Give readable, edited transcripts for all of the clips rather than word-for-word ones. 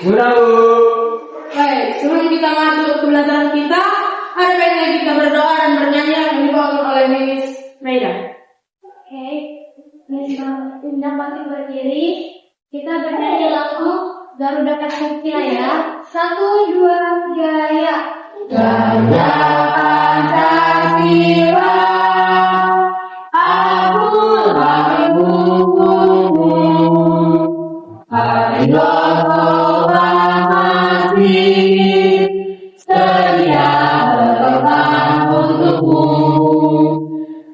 Sudah, Bu. Baik, sebelum kita masuk ke pelajaran kita, ada baiknya kita berdoa dan bernyanyi yang dibawakan oleh Miss Maida. Oke, Indah pasti berdiri. Kita bernyanyi lagu Garuda Pancasila ya. 1, 2, 3, ya. Garuda Pancasila, akulah ibumu. Harilah kasih, setia berkorban untukmu.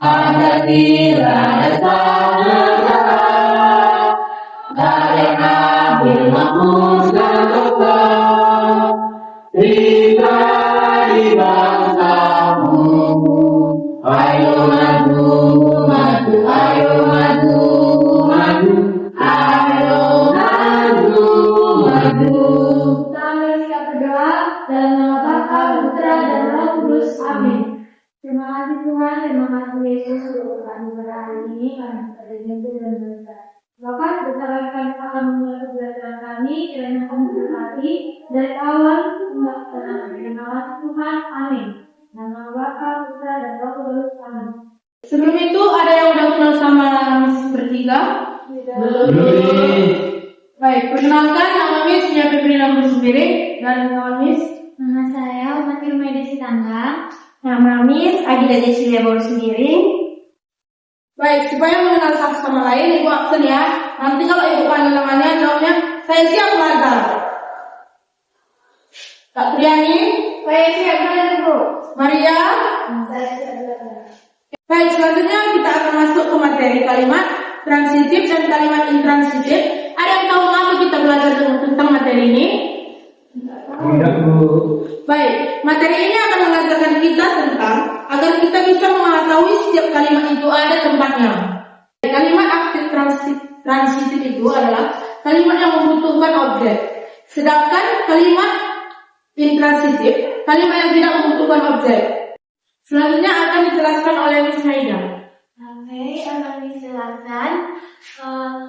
Pancasila dasar negara, yang adil, makmur dan tokoh. Pribadi bangsamu, ayo maju, maju, ayo maju, maju, ayo maju, maju. Kami siap berdoa dalam nama Bapa, Putra, dan Roh Kudus. Amin. Terima kasih Tuhan, terima kasih Yesus untuk kami hari ini, kami berdiri dan belajar. Bapak, sebentar kami akan memulai pembelajaran kami, kiranya kami berhati dari awal hingga tengah. Terima kasih Tuhan, amin. Nama Bapa, Putra, dan Roh Kudus. Amin. Sebelum itu ada yang udah kenal sama Miss bertiga? Belum. Baik, perkenalkan nama Miss Nia Febri Namur sendiri dan nama Miss. Nama saya Umat Irma Desi Tanggang. Nama Miss Agida Desilia baru sendiri. Baik, supaya mengenal satu sama lain, Ibu absen ya. Nanti kalau Ibu panggil namanya, jawabnya saya siap belajar. Kak Triani, Saya siap belajar, Bu. Maria. Saya siap belajar. Baik, selanjutnya kita akan masuk ke materi kalimat transitif dan kalimat intransitif. Ada yang tahu apa kita belajar tentang materi ini? Tidak, Bu. Baik, materi ini akan mengajarkan kita tentang agar kita bisa mengetahui setiap kalimat itu ada tempatnya. Kalimat aktif transitif itu adalah kalimat yang membutuhkan objek. Sedangkan kalimat intransitif, kalimat yang tidak membutuhkan objek. Selanjutnya akan dijelaskan oleh Miss Maida. Oke, akan dijelaskan.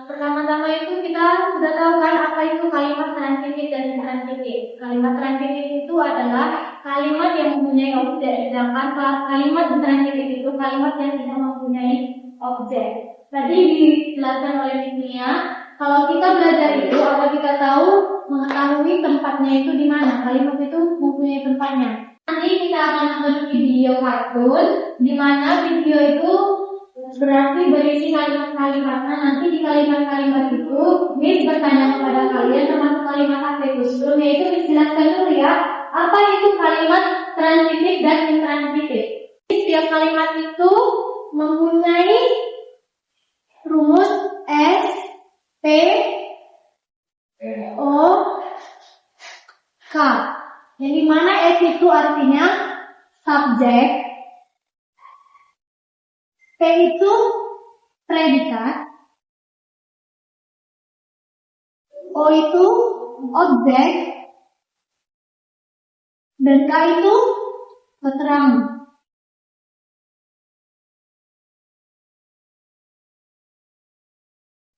Pertama-tama itu kita sudah tahu kan apa itu kalimat transitif dan intransitif. Kalimat transitif itu adalah kalimat yang mempunyai objek, sedangkan kalimat intransitif itu kalimat yang tidak mempunyai objek. Tadi dijelaskan oleh Nia, kalau kita belajar itu, apa kita tahu mengetahui tempatnya itu di mana? Kalimat itu mempunyai tempatnya. Nanti kita akan nonton video kartun, di mana video itu berarti berisi kalimat-kalimat. Nah, nanti di kalimat-kalimat itu Miss bertanya kepada kalian termasuk kalimat apa itu. Sebelumnya itu Miss jelaskan dulu ya, apa itu kalimat transitif dan intransitif. Setiap kalimat itu mempunyai rumus S, P, O, K. Yang dimana S itu artinya subjek, P itu predikat, O itu objek, dan K itu keterangan.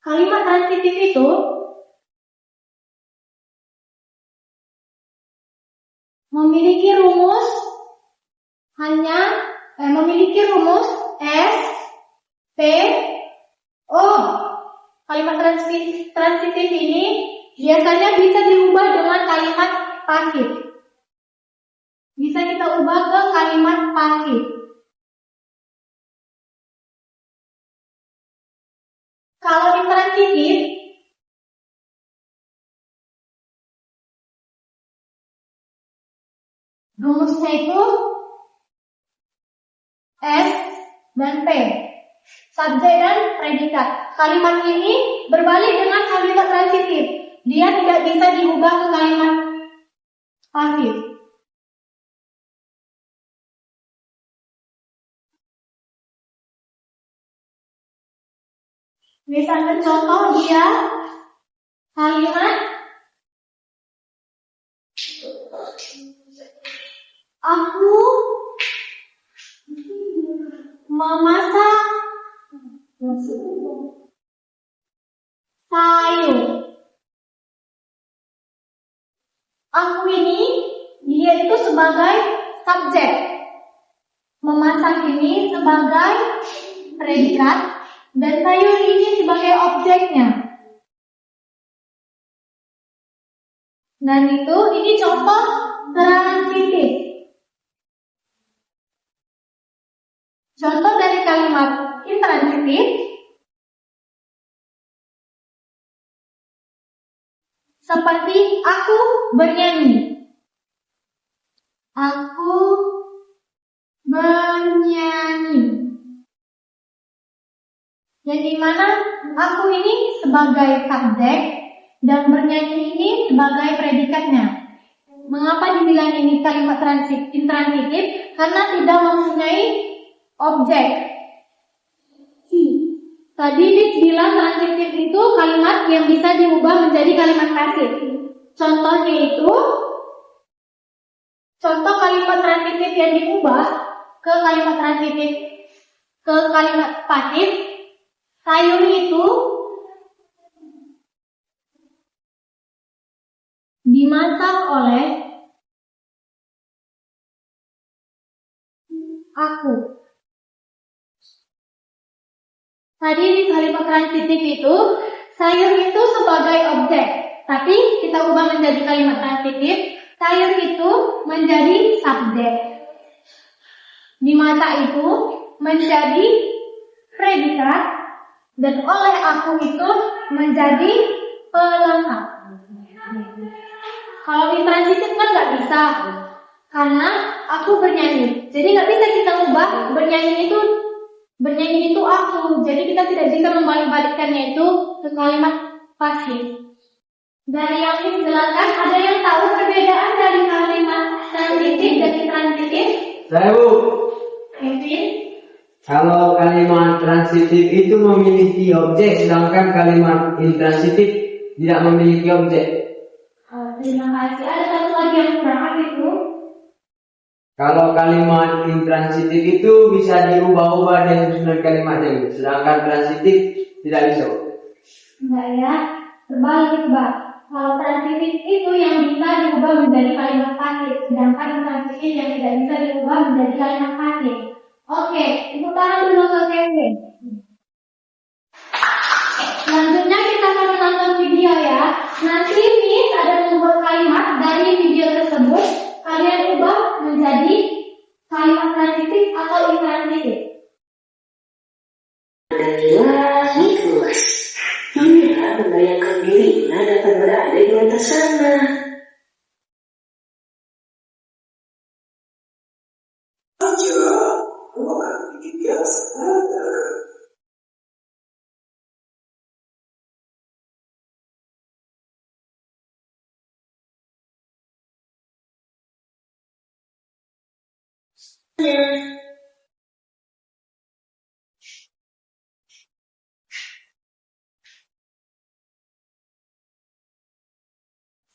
Kalimat transitif itu memiliki rumus S, P, O. Kalimat transitif ini biasanya bisa diubah dengan kalimat pasif. Bisa kita ubah ke kalimat pasif. Kalau intransitif, rumusnya itu S dan P, subjek dan predikat. Kalimat ini berbalik dengan kalimat transitif. Dia tidak bisa diubah ke kalimat pasif. Misalnya contoh dia kalimat aku memasak sayur. Aku ini, dia itu sebagai subjek. Memasak ini sebagai predikat. Dan sayur ini sebagai objeknya. Dan ini contoh transitif. Contoh dari kalimat intransitif seperti aku bernyanyi. Aku bernyanyi. Yang dimana aku ini sebagai subjek dan bernyanyi ini sebagai predikatnya. Mengapa dibilang ini kalimat intransitif? Karena tidak mempunyai objek. Tadi bilang transitif itu kalimat yang bisa diubah menjadi kalimat pasif. Contohnya itu, contoh kalimat transitif yang diubah ke kalimat transitif ke kalimat pasif. Sayur itu dimasak oleh aku. Tadi di kalimat transitif itu, sayur itu sebagai objek. Tapi kita ubah menjadi kalimat transitif, sayur itu menjadi subjek. Dimasak itu menjadi predikat. Dan oleh aku itu menjadi pelengkap. Kalau intransitif kan nggak bisa, karena aku bernyanyi. Jadi nggak bisa kita ubah bernyanyi itu aku. Jadi kita tidak bisa membalik-balikkannya itu ke kalimat pasif. Dari yang dijelaskan, ada yang tahu perbedaan dari kalimat transitif dan intransitif? Saya Bu. Kevin? Kalau kalimat transitif itu memiliki objek, sedangkan kalimat intransitif tidak memiliki objek. Terima kasih. Ada satu lagi yang kurang itu. Kalau kalimat intransitif itu bisa diubah-ubah dengan susunan kalimatnya, sedangkan transitif tidak bisa. Enggak ya, terbalik Mbak. Kalau transitif itu yang bisa diubah menjadi kalimat pasif, sedangkan intransitif yang tidak bisa diubah menjadi kalimat pasif. Oke, tepuk tangan dulu ke Kevin. Selanjutnya kita akan menonton video ya. Nanti Miss ada membuat kalimat dari video tersebut. Kalian ubah menjadi kalimat transitif atau intransitif. Adalah Nicholas. Ia membayangkan dirinya dapat berada di atas sana.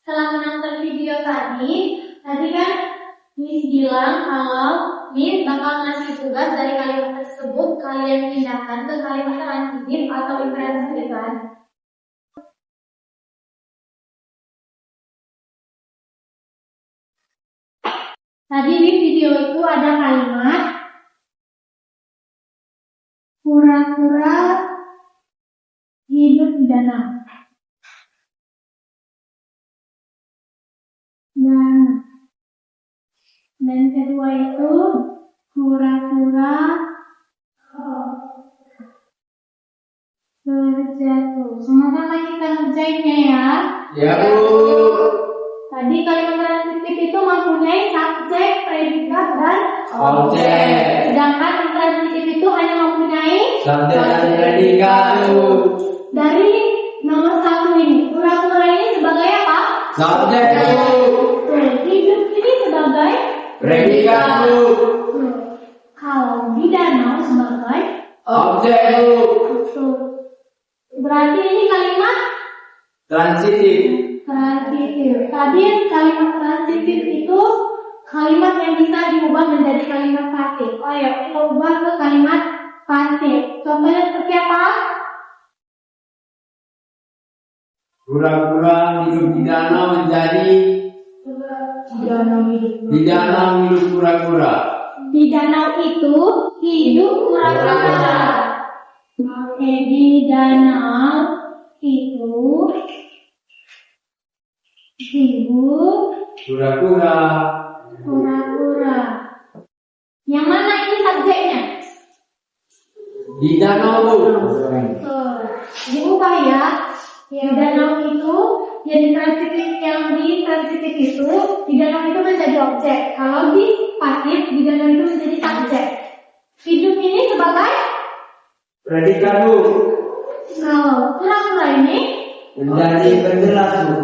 Setelah menonton video tadi kan Miss bilang kalau Miss bakal ngasih tugas dari kalimat tersebut kalian pindahkan ke kalimat transitif atau intransitif kan? Tadi di video itu ada kalimat pura-pura hidup di danau. Dan kedua itu pura-pura terjatuh. Sama-sama kita ngerjainnya ya. Ya Bu. Tadi kalimat transitif itu mempunyai subjek, predikat, dan Objek. Sedangkan intransitif itu hanya mempunyai Subjek dan predikat Bu. Dari nomor 1 ini, pura-pura ini sebagai apa? Subjek Bu. Hidup ini sebagai Predikat Bu. Kalau di danau sebagai Objek Bu. Berarti ini kalimat Transitif. transitif. Tadi kalimat transitif itu kalimat yang bisa diubah menjadi kalimat pasif. Oh ya, kita ubah ke kalimat pasif. Contohnya seperti apa? Pura-pura hidup di danau menjadi danau hidup. Di danau hidup kura-kura. Di danau itu hidup kura-kura. Oke, di danau itu hidup Kura-kura. kura-kura. Yang mana ini subjeknya? Di danau. Diubah ya. Di danau itu yang di transitif itu di danau itu menjadi objek. Kalau di pasif di danau itu menjadi subjek. Hidup ini sebagai Predikat Bu. kura-kura ini. Menjadi penjelas Bu.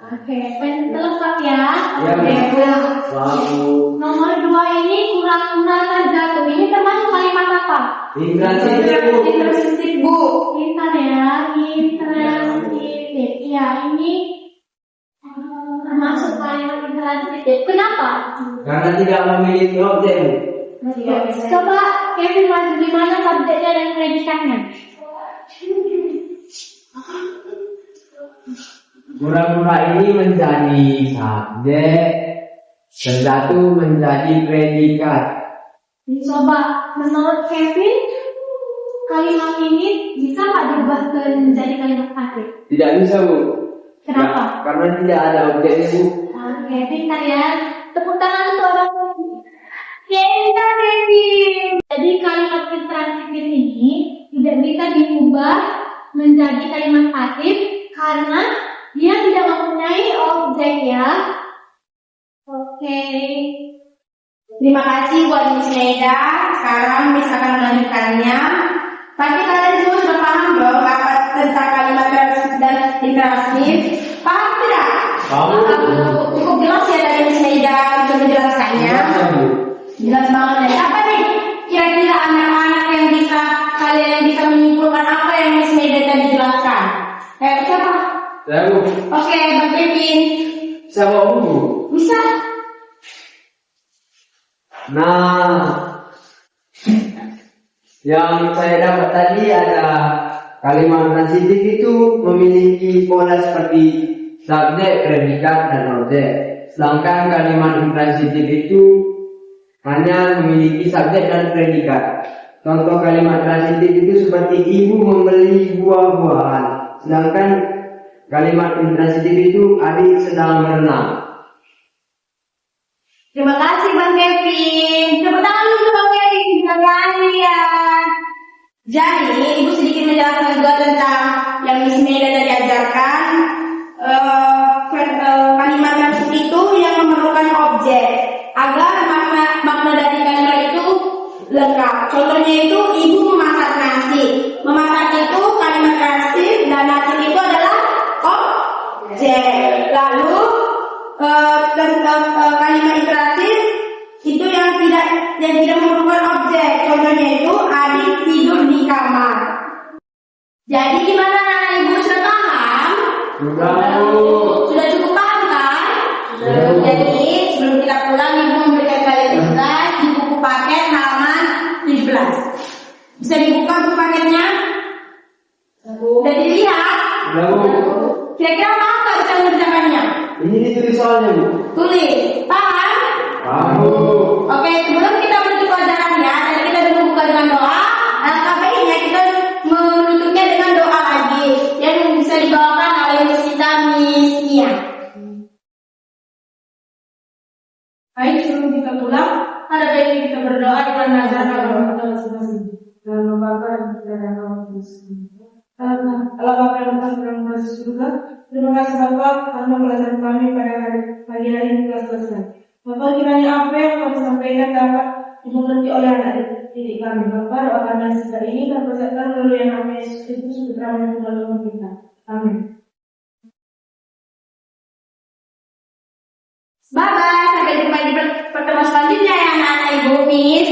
Oke, lengkap ya. Ya, Oke, Bu. nah. Wow. Nomor 2 ini kura-kura terjatuh. Ini termasuk kalimat apa? Intransitif Bu. Intransitif Bu. Bentar ya, intransitif. Ya, ini termasuk kalimat intransitif. Kenapa? Karena tidak memiliki objek Bu. Coba Kevin maju di mana subjeknya dan predikatnya? Kura-kura ini menjadi subjek, terjatuh menjadi predikat. Coba menurut Kevin kalimat ini bisa nggak diubah menjadi kalimat pasif? Tidak bisa Bu. Kenapa? Karena tidak ada objeknya Bu. Oke, pintar ya. Tepuk tangan untuk orang pintar, Kevin. Jadi kalimat intransitif ini tidak bisa diubah menjadi kalimat pasif karena dia tidak mempunyai objek ya. Oke. Terima kasih buat Miss Meida. Sekarang Miss akan melanjutkannya. Pasti kalian semua sudah paham dong apa tentang kalimat transitif dan intransitif. Paham tidak? Paham. Cukup jelas ya dari Miss Meida untuk menjelaskannya. Jelas banget ya. Apa nih? Kira-kira anak-anak yang bisa kalian bisa menyimpulkan apa yang Miss Meida tadi jelaskan? Siapa? Saya Bu. Oke, Bang Kevin. Siapa Bu? Bisa? Nah, yang saya dapat tadi ada kalimat transitif itu memiliki pola seperti subjek, predikat, dan objek. Sedangkan kalimat intransitif itu hanya memiliki subjek dan predikat. Contoh kalimat transitif itu seperti ibu membeli buah-buahan. Sedangkan kalimat intransitif itu adik sedang berenang. Terima kasih Bang Kevin. Tepuk tangan dulu Bang Kevin. Terima kasih ya. Jadi Ibu sedikit menjelaskan juga tentang yang Miss Meida tadi ajarkan. Kalimat transitif itu yang memerlukan objek agar makna dari kalimat itu lengkap. Contohnya itu ibu memasak nasi. Memasak itu kalimat transitif dan nasi itu adalah objek. Lalu kalimat intransitif itu yang tidak memerlukan objek. Contohnya itu adik tidur di kamar. Jadi gimana Ibu sudah paham? Sudah Bu. Sudah cukup paham kan? Sudah. Jadi sebelum kita pulang Ibu memberikan kalian tugas di buku paket halaman 17. Bisa dibuka buku paketnya? Sudah dilihat? Sudah Bu. Kira-kira paham nggak kita mengerjakannya? Ini ditulis soalnya Bu. Tulis. Paham? Paham Bu. Oke, sebelum kita menutup pelajarannya, tadi kita sudah membuka dengan doa. Sampai ini kita menutupnya dengan doa lagi yang bisa dibawakan oleh Miss kita, Miss Nia. Baik, sebelum kita pulang, ada baiknya kita berdoa dengan nazar agama kita masing-masing. Dalam Bapa dan Putra dan Roh Kudus. Allah Bapa yang Maha Kuasa masih surga. Terima kasih Bapa karena pelajaran kami pada pagi hari ini telah selesai. Bapak kiranya apa yang kami sampaikan dapat dimengerti oleh anak didik kami. Bapak doakan nasihat ini dan persiapkan melalui yang nama Yesus Kristus putra dan Tuhan kita. Amin. Bye bye, sampai jumpa di pertemuan selanjutnya ya anak-anak Ibu Miss.